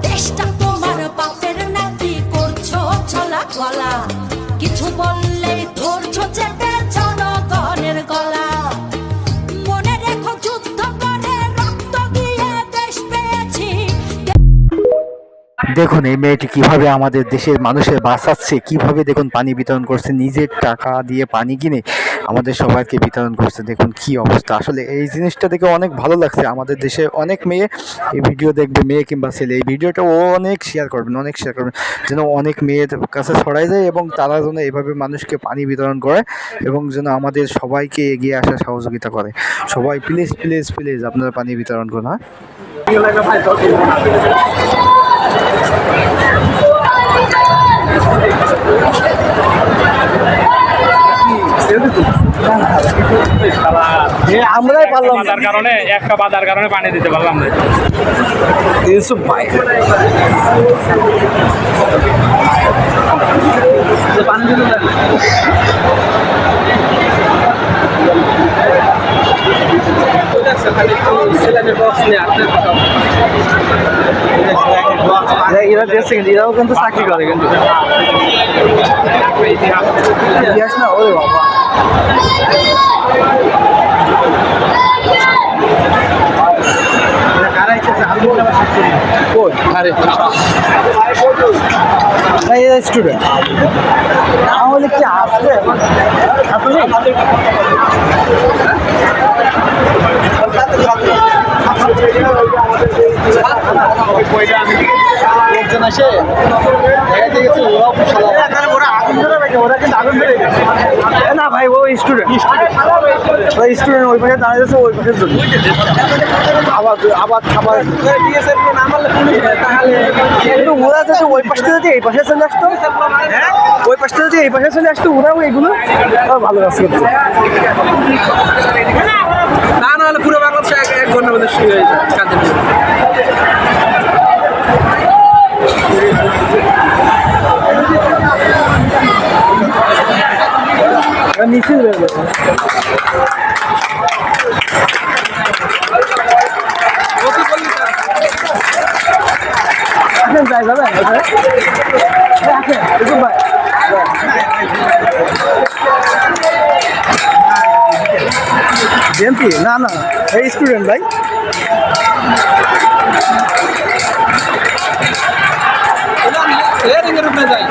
দেশটা তোমার বাপের নাতি করছো ছলা গলা, কিছু বললেই ধরছো চেপে জনগণের গলা। মনে রেখো যুদ্ধ করে রক্ত দিয়ে দেশ পেয়েছি। দেখুন এই মেয়েটি কিভাবে আমাদের দেশের মানুষের বাঁচাচ্ছে, কিভাবে দেখুন পানি বিতরণ করছে, নিজের টাকা দিয়ে পানি কিনে আমাদের সবাইকে বিতরণ করছে। দেখুন কি অবস্থা, আসলে এই জিনিসটা দেখে অনেক ভালো লাগছে। আমাদের দেশে অনেক মেয়ে এই ভিডিও দেখবে, মেয়ে কিংবা ছেলে, এই ভিডিওটা অনেক শেয়ার করবেন, যেন অনেক মেয়ের কাছে ছড়াই যায় এবং তারা যেন এইভাবে মানুষকে পানি বিতরণ করে এবং যেন আমাদের সবাইকে এগিয়ে আসার সহযোগিতা করে। সবাই প্লিজ প্লিজ প্লিজ আপনারা পানি বিতরণ করুন। হ্যাঁ, আমরাই পারলাম বাধার কারণে, একটা বাধার কারণে পানি দিতে পারলাম না। ইউসুফ ভাই পানি দিতে এরা দেখছে কিন্তু এরাও কিন্তু চাকরি করে কিন্তু ইতিহাস না। ওরে বাবা, স্টুডেন্ট তাহলে কি আসবে লোকজন আসে দেখাতে গেছে ওরা আগুন ধরে গেছে, ওরা কিন্তু আগুন ধরে গেছে না ভাই। ও স্টুডেন্ট ওই পাশে দাঁড়িয়ে যাচ্ছে, ওই পাশের জন্য আবার খাবার কিন্তু ওরা যাচ্ছে ওই পাশে যদি এই পাশে চলে আসতো, ওই পাশে যদি এই পাশে চলে আসতো, ওরাও এগুলো ভালো কাজ করছে। না না হলে পুরো বাংলাদেশে 1 ঘন্টার মধ্যে শুরু হয়ে যায় কাজের। মিছিল হয়ে গেছে। আসেন যাই যাবেন আসেন ভাই। বিএনপি না না এই স্টুডেন্ট ভাই। এর রূপে যায়